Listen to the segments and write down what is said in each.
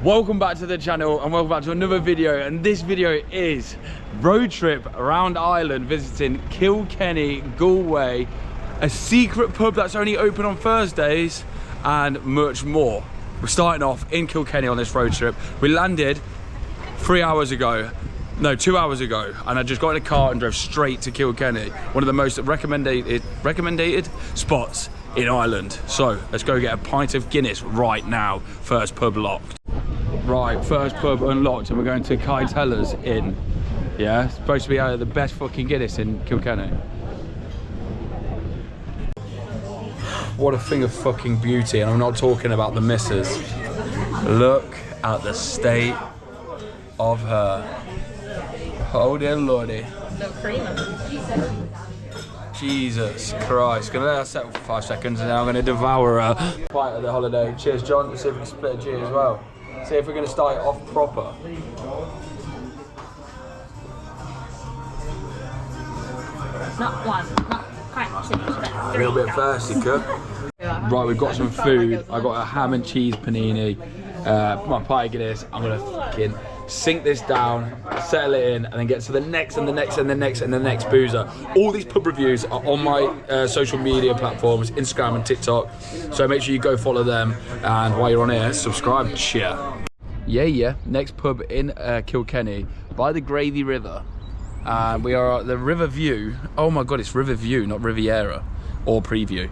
Welcome back to the channel and welcome back to another video, and this video is road trip around Ireland visiting Kilkenny, Galway, a secret pub that's only open on Thursdays and much more. We're starting off in Kilkenny on this road trip. We landed 2 hours ago, and I just got in a car and drove straight to Kilkenny, one of the most recommended spots in Ireland. So let's go get a pint of Guinness right now. First pub locked. Right, first pub unlocked, and we're going to Kai Teller's Inn. Yeah, it's supposed to be the best fucking Guinness in Kilkenny. What a thing of fucking beauty, and I'm not talking about the missus. Look at the state of her. Oh dear lordy. No creamer. Jesus Christ. Gonna let that settle for 5 seconds and then I'm gonna devour her. Bite of the holiday. Cheers, John. Let's see if we can split a G as well. See if we're gonna start it off proper. Not one, not quite two, but A little bit thirsty, cook. Right, we've got some food. I got a ham and cheese panini, my pie Guinness. I'm gonna fucking sink this down, settle it in, and then get to the next and the next and the next and the next boozer. All these pub reviews are on my social media platforms, Instagram and TikTok, so make sure you go follow them, and while you're on here, subscribe and share. Yeah, next pub in Kilkenny, by the Gravy River. We are at the River View. Oh my god, it's River View, not Riviera or Preview.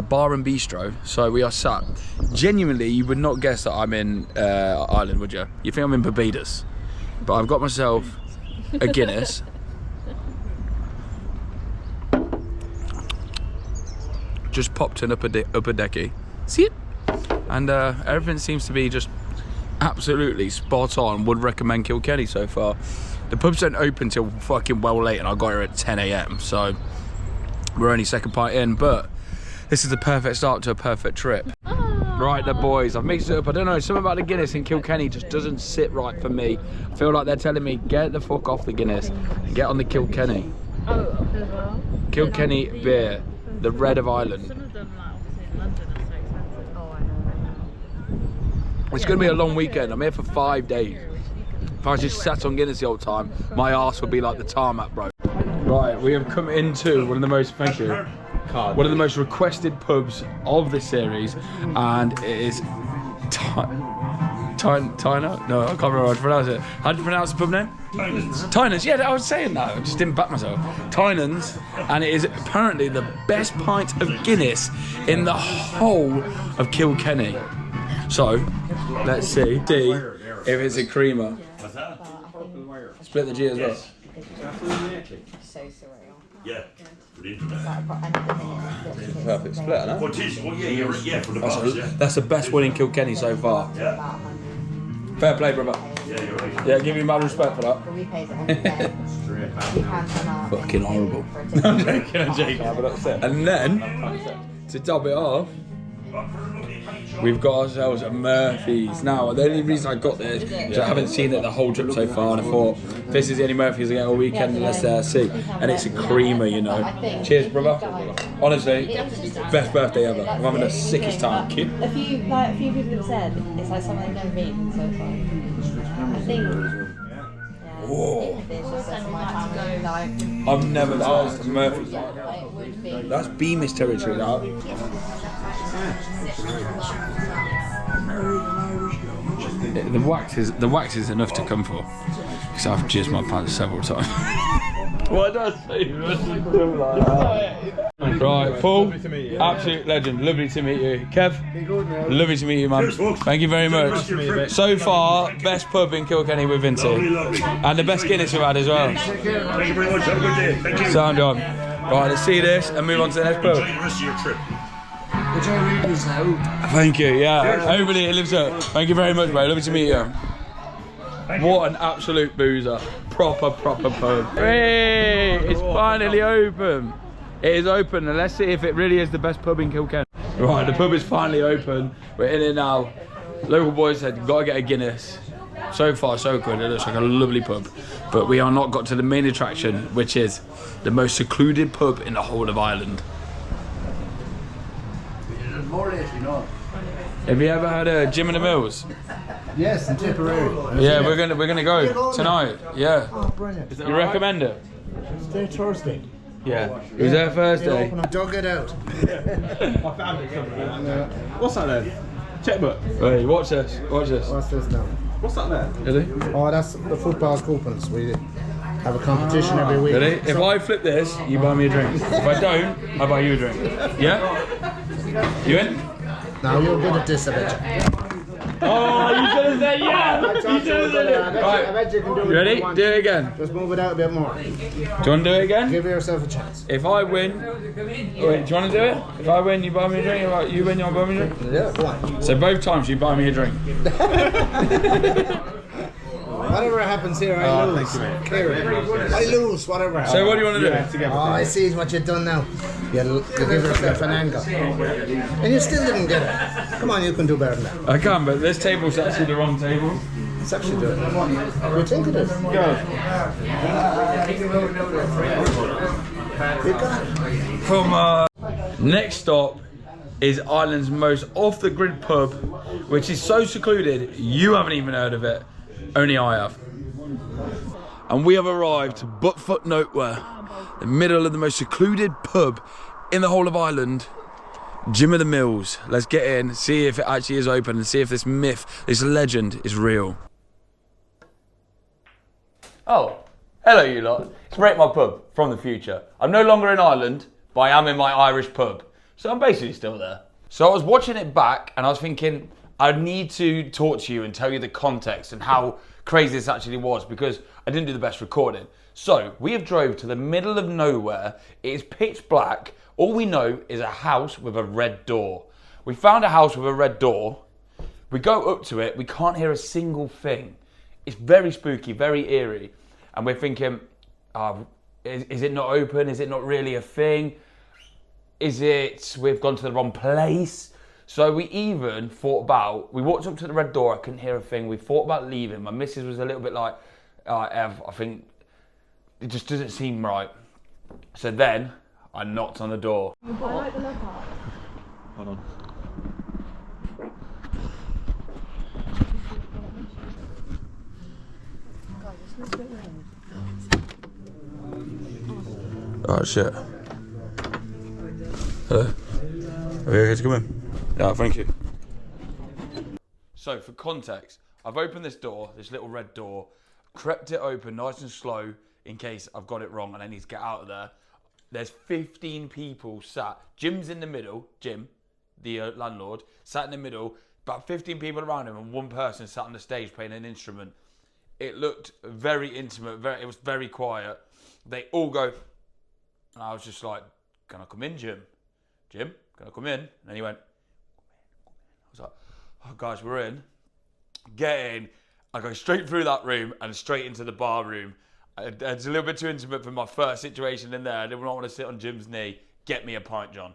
Bar and Bistro. So we are sat. Genuinely, you would not guess that I'm in Ireland, would you? You think I'm in Barbados. But I've got myself a Guinness. Just popped an upper decky. See it? And everything seems to be just absolutely spot on. Would recommend Kilkenny so far. The pubs don't open till fucking well late, and I got here at 10 AM, so we're only second pint in, but this is the perfect start to a perfect trip. Right, the boys, I've mixed it up. I don't know, something about the Guinness in Kilkenny just doesn't sit right for me. I feel like they're telling me, get the fuck off the Guinness and get on the Kilkenny. Kilkenny beer, the red of Ireland. Some of them, like, obviously in London, are so expensive. Oh, I know. It's gonna be a long weekend. I'm here for 5 days. If I just sat on Guinness the whole time, my arse would be like the tarmac, bro. Right, we have come into one of the most, one of the most requested pubs of this series, and it is Tyner? No, I can't remember how to pronounce it. How do you pronounce the pub name? Tynan's, yeah, I was saying that, I just didn't back myself. Tynan's, and it is apparently the best pint of Guinness in the whole of Kilkenny. So, let's see if it's a creamer. What's that? Split the G as well. So surreal. Yeah. Perfect split, isn't it? Well, geez, well, yeah, for the bars, yeah. That's the best one in Kilkenny so far. Yeah. Fair play, brother. Yeah, you're right. Yeah, give you my respect for that. We paid it Fucking horrible. I'm joking. And then, to top it off, we've got ourselves a Murphy's. Now, the only reason I got this is I haven't seen it the whole trip so far, and I thought, if this is the only Murphy's I get all weekend, let's see. And it's a creamer, you know. Cheers, brother. Honestly, best birthday ever. I'm having the sickest time. Cute. A few people have said it's like something they've never been, so it's like, I think. Whoa. Like, I've never tasted Murphy's. it would be. That's Beamish territory now. The wax is enough to come for, because I've jizzed my pants several times. What does say? Right, Paul, absolute legend. Lovely to meet you. Kev, lovely to meet you, man. Thank you very much. So far, best pub in Kilkenny we've been to, and the best Guinness we've had as well. Thank you very much. Have a good day. Thank you. Sound on. Right, let's see this and move on to the next pub. Enjoy the rest of your trip. Which I read is now. Thank you, yeah. Hopefully it lives up. Thank you very much, bro. Lovely to meet you. What an absolute boozer. Proper pub. Hey, it's finally open. It is open, and let's see if it really is the best pub in Kilkenny. Right, the pub is finally open. We're in it now. Local boys said, gotta get a Guinness. So far, so good. It looks like a lovely pub. But we are not got to the main attraction, which is the most secluded pub in the whole of Ireland. More or less, you know. Have you ever had a Jim in the Mills? Yes, in Tipperary. Yeah, we're gonna go tonight. Yeah. Oh, brilliant. You recommend it? It's there Thursday. Yeah. Who's there Thursday? Dug it out. What's that then? Checkbook. Wait, watch this. Watch this. What's this now? What's that there? Ready? Oh, that's the football coupons. We have a competition every week. Ready? If I flip this, you buy me a drink. If I don't, I buy you a drink. Yeah? You in? Now you're good at this, I bet you. Oh, you should have said yeah! You should have said it! I bet you can do it. You ready? Do it again. Just move it out a bit more. Do you want to do it again? Give yourself a chance. If I win... Wait, do you want to do it? If I win, you buy me a drink. If you win, you buy me a drink? Yeah, go on. So both times you buy me a drink. Whatever happens here, I lose. I lose, whatever happens. So what do you want to do? Oh, I see what you've done now. You give yourself an angle. And you still didn't get it. Come on, you can do better than that. I can, but this table's actually the wrong table. It's actually good. You think it is? Go. You got it. From next stop is Ireland's most off-the-grid pub, which is so secluded you haven't even heard of it. Only I have. And we have arrived to Buttfoot Nowhere, the middle of the most secluded pub in the whole of Ireland, Jim of the Mills. Let's get in, see if it actually is open, and see if this myth, this legend is real. Oh, hello you lot. It's Rate My Pub from the future. I'm no longer in Ireland, but I am in my Irish pub. So I'm basically still there. So I was watching it back and I was thinking, I need to talk to you and tell you the context and how crazy this actually was, because I didn't do the best recording. So we have drove to the middle of nowhere. It is pitch black. All we know is a house with a red door. We found a house with a red door. We go up to it. We can't hear a single thing. It's very spooky, very eerie. And we're thinking, is it not open? Is it not really a thing? Is it we've gone to the wrong place? So we even thought about, we walked up to the red door, I couldn't hear a thing. We thought about leaving. My missus was a little bit like, Ev, I think it just doesn't seem right. So then I knocked on the door. Hold on. Oh shit. Hello. Are you okay to come in? Yeah, thank you. So for context, I've opened this door, this little red door, crept it open nice and slow in case I've got it wrong and I need to get out of there. There's 15 people sat. Jim's in the middle, Jim, the landlord, sat in the middle, about 15 people around him and one person sat on the stage playing an instrument. It looked very intimate, it was very quiet. They all go, and I was just like, can I come in, Jim? Jim, can I come in? And then he went, I was like, oh guys, we're in. Get in. I go straight through that room and straight into the bar room. It's a little bit too intimate for my first situation in there. I didn't want to sit on Jim's knee. Get me a pint, John.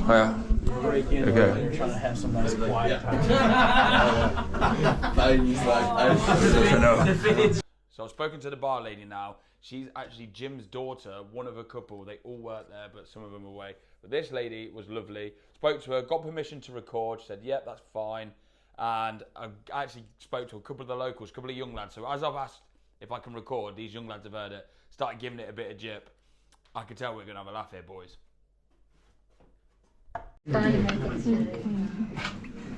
Hiya. Okay. Trying to have some nice quiet time. So I've spoken to the bar lady now. She's actually Jim's daughter, one of a couple. They all work there, but some of them are away. But this lady was lovely. Spoke to her, got permission to record. She said, yep, that's fine. And I actually spoke to a couple of the locals, a couple of young lads. So as I've asked if I can record, these young lads have heard it, started giving it a bit of jip. I could tell we're going to have a laugh here, boys.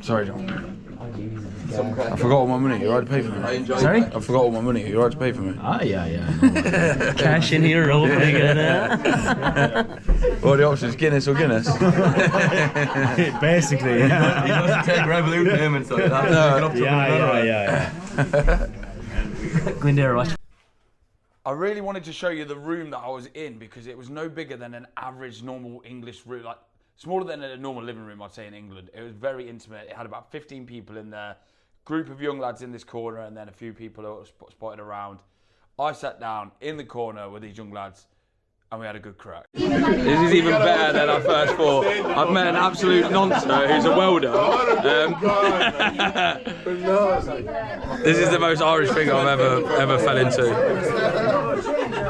Sorry, John. I forgot all my money. You're right to pay for me. Sorry? I forgot all my money. You're right to pay for me. Ah, yeah. Cash in here, roll bigger now. What are the options? Guinness or Guinness? Basically, yeah. He doesn't take Revolut payments like that. No. Yeah. Go in there, watch. I really wanted to show you the room that I was in because it was no bigger than an average normal English room, like smaller than a normal living room, I'd say, in England. It was very intimate. It had about 15 people in there, group of young lads in this corner, and then a few people who were spotted around. I sat down in the corner with these young lads, and we had a good crack. This is even better than I first thought. I've met an absolute noncer who's a welder. This is the most Irish thing I've ever fell into.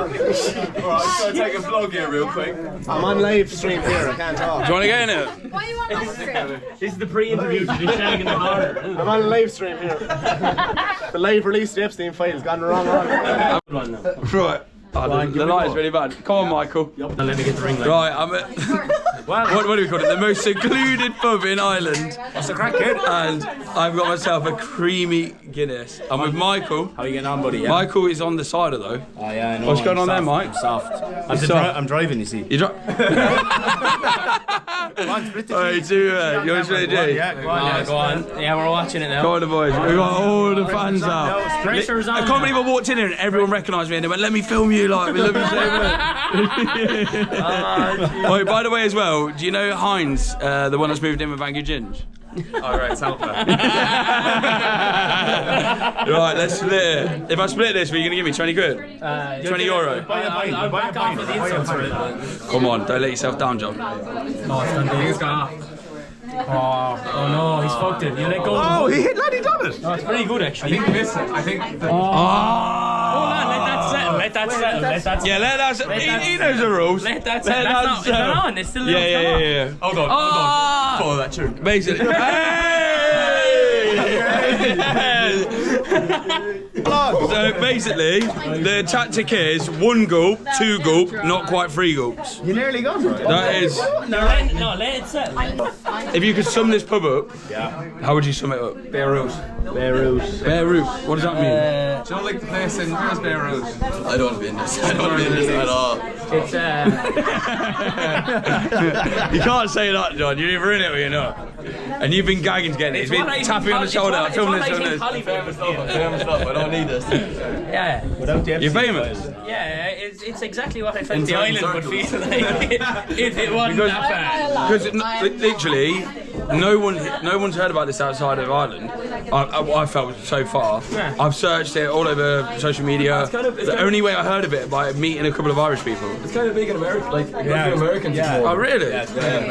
Alright, so take a vlog here real quick. I'm on live stream here, I can't talk. Do you want to get in it? Why you want ice cream? This is the pre-interview to the shagging the harder. I'm on a live stream here. The live release of the Epstein files gone wrong. Right. Oh, the light is really bad. Come on, Michael. Now let me get the ring light. Right, I'm at what do we call it? The most secluded pub in Ireland. What's the crack, kid? And I've got myself a creamy Guinness. I'm with Michael. How you getting on, buddy? Yeah? Michael is on the cider though. Oh, yeah, I know. What's going on there, Mike? I'm soft. I'm driving, you see. You drop. Hey, do you want to do? Yeah, go on. Go on. Yeah, we're watching it now. Go on, the boys. We've got all the fans out. Pressure's on. I can't believe I walked in here and everyone recognised me and they went, "Let me film you, like we love you so much." Wait, by the way, as well, do you know Heinz, the one that's moved in with Bangor Ginge? Alright, it's helpful. Right, let's split it. If I split this, are you going to give me 20 quid? 20 euro? I'll back off of the insults for it. Come on, don't let yourself down, John. He's gone off. Oh no, he's fucked it. You let go. Oh, he hit Laddie done it. No, it's pretty good actually. I think he missed it. I think. Hold on, let that settle. Let that settle. Yeah, let that he knows the rules. Let that settle. It's not on. It's still Yeah. Hold on. Follow that tune. Basically. So basically, the tactic is 1 gulp, 2 gulp, not quite 3 gulps. You nearly got it. That is. No, let it settle. If you could sum this pub up, how would you sum it up? Beirut. Beirut. What does that mean? Do you not like the place in where's Beirut? I don't want to be in this. I don't want to be in this at all. It's You can't say that, John. You're either in it or you're not. And you've been gagging to get it. He's been tapping on the shoulder. Filming this. Famous stuff. I don't need this. Yeah. Without the You're famous. Yeah, it's exactly what I felt the island would feel like if it wasn't that bad. Because literally, no one's heard about this outside of Ireland. I felt so far. Yeah. I've searched it all over social media. The only way I heard of it by meeting a couple of Irish people. It's kind of big in America. Like, Americans. Yeah. Oh really? Yeah,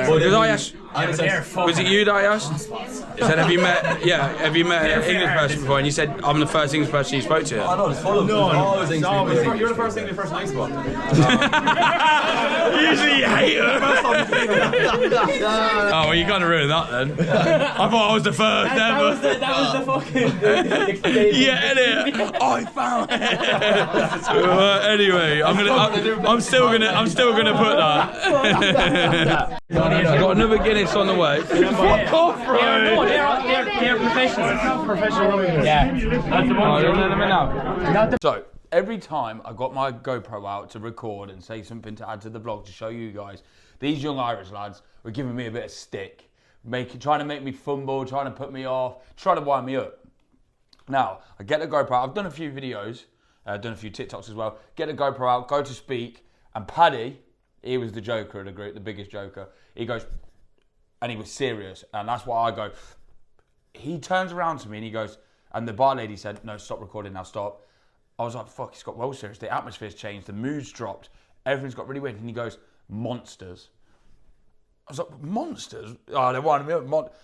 Because I asked. Was it you that I asked? I said, have you met an English person before? And you said, I'm the first English person you spoke to. I know, it's full of always English people. You're the first English person I spot. Usually you hate her. Oh, well, you kind of ruined that then. I thought I was the first ever. That was the fucking. Yeah, innit? I found it. Anyway, I'm still gonna put that. I got another Guinness on the way. Fuck off, bro. No, they're professionals. Professional. Yeah. That's the one. So, every time I got my GoPro out to record and say something to add to the vlog to show you guys, these young Irish lads were giving me a bit of stick, trying to make me fumble, trying to put me off, trying to wind me up. Now, I get the GoPro out. I've done a few videos, done a few TikToks as well. Get the GoPro out, go to speak, and Paddy, he was the joker of the group, the biggest joker. He goes, and he was serious, and that's why I go. He turns around to me and he goes, and the bar lady said, no, stop recording now, stop. I was like, fuck, he's got well serious. The atmosphere's changed, the mood's dropped, everything's got really weird. And he goes, monsters. I was like, monsters? Oh, they wanted me up.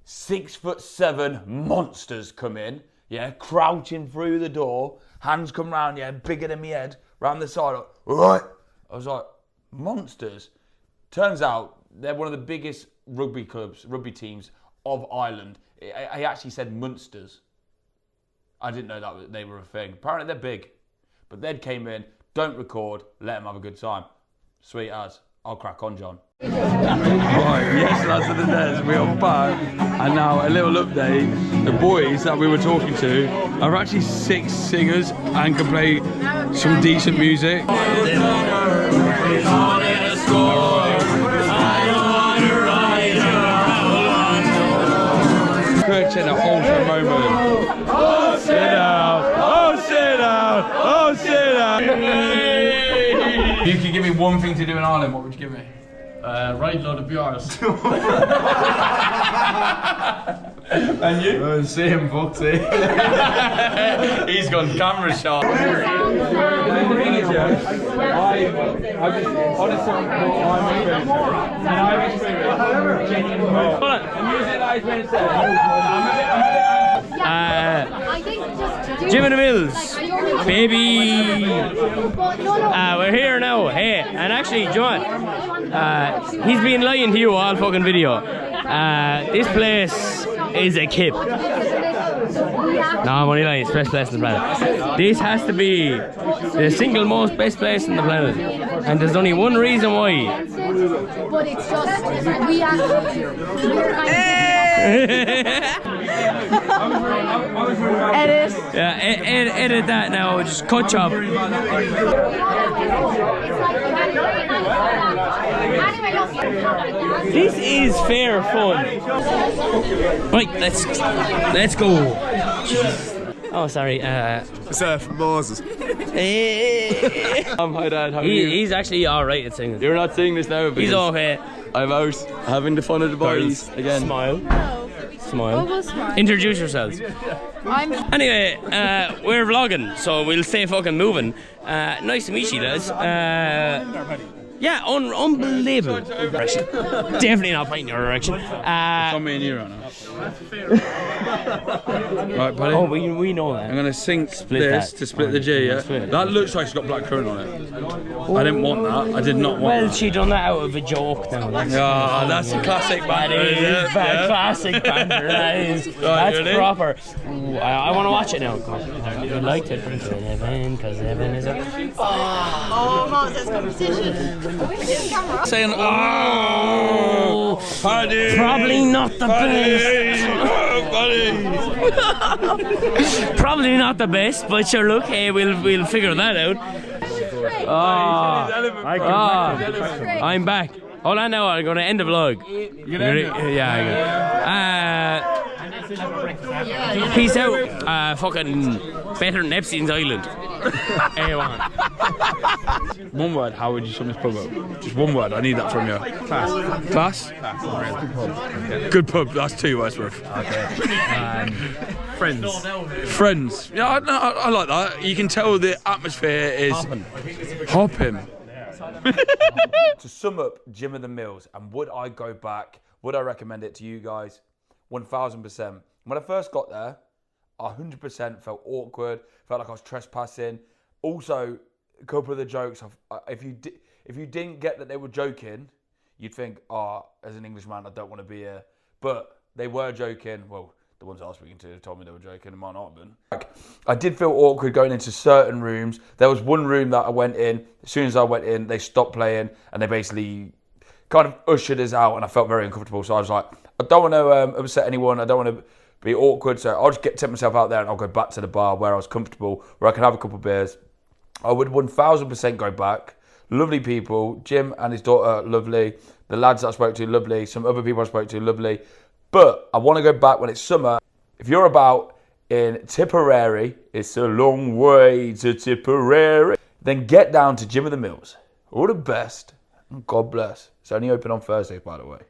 6'7" monsters come in, yeah, crouching through the door, hands come round, yeah, bigger than my head, round the side, like, right. I was like, monsters. Turns out they're one of the biggest rugby teams of Ireland. I actually said Munsters. I didn't know that they were a thing. Apparently they're big. But they came in, don't record, let them have a good time. Sweet as. I'll crack on, John. Right, yes, lads of the Neds, we are back. And now a little update. The boys that we were talking to are actually 6 singers and can play some decent music. Creating a wholesome moment. Oh, sit down! Oh, sit down! Oh, sit down! If you could give me one thing to do in Ireland, what would you give me? Right load of beers. And you? Same fuck, see. He's gone camera shot. The thing is, yeah, I just honestly thought I'm a genuine. Hold on. The music that he's been said. I'm a bit Jim of the Mills, baby. We're here now. Hey, and actually, John, he's been lying to you all fucking video. This place is a kip. No, I'm only lying. It's the best place on the planet. This has to be the single most best place on the planet, and there's only one reason why. But it's just we are. Edit. Yeah, edit that now. Just cut chop. This is fair fun. Right, let's go. Oh, sorry. Seth Moses. Hi, Dad. How are you? He's actually alright at singing. You're not singing this now. He's okay. I'm out having the fun of the boys again. Smile. Smile. Almost smile. Introduce yourselves. Anyway, we're vlogging, so we'll stay fucking moving. Nice to meet you, lads. Yeah, unbelievable. Definitely not pointing your direction. It's on me and you right now. Right, buddy. Oh, we know that. I'm gonna sink this to split the G, yeah? That looks like it's got black currant on it. I didn't want that. I did not want Well, that. she done that out of a joke now. That's a classic banter, That is isn't it? Yeah. classic banter. That is. That's ready? proper. Ooh, I want to watch it now. I'd like to drink it, Evan, because Evan is a. Oh, Moses competition. Saying, oh, Paddy. Probably not the best. Probably not the best, but sure, look, hey, we'll figure that out. I'm back. Hold on now, I'm going to end the vlog. Yeah, peace out. Fucking better than Epstein's Island. A1. One word, how would you sum this pub up? Just one word, I need that from you. Class? Good pub, that's 2 words worth. Okay. Friends. Yeah, I like that. You can tell the atmosphere is hopping. To sum up Jim of the Mills, and would I go back? Would I recommend it to you guys? 1000%. When I first got there, 100% felt awkward, felt like I was trespassing. Also, a couple of the jokes, if you didn't get that they were joking, you'd think, as an Englishman, I don't want to be here. But they were joking. Well, the ones I was speaking to told me they were joking. It might not have been. I did feel awkward going into certain rooms. There was one room that I went in. As soon as I went in, they stopped playing and they basically kind of ushered us out, and I felt very uncomfortable. So I was like, I don't want to upset anyone. I don't want to be awkward. So I'll just take myself out there and I'll go back to the bar where I was comfortable, where I can have a couple of beers. I would 1000% go back. Lovely people. Jim and his daughter, lovely. The lads that I spoke to, lovely. Some other people I spoke to, lovely. But I want to go back when it's summer. If you're about in Tipperary, it's a long way to Tipperary, then get down to Jim of the Mills. All the best, and God bless. It's only open on Thursdays, by the way.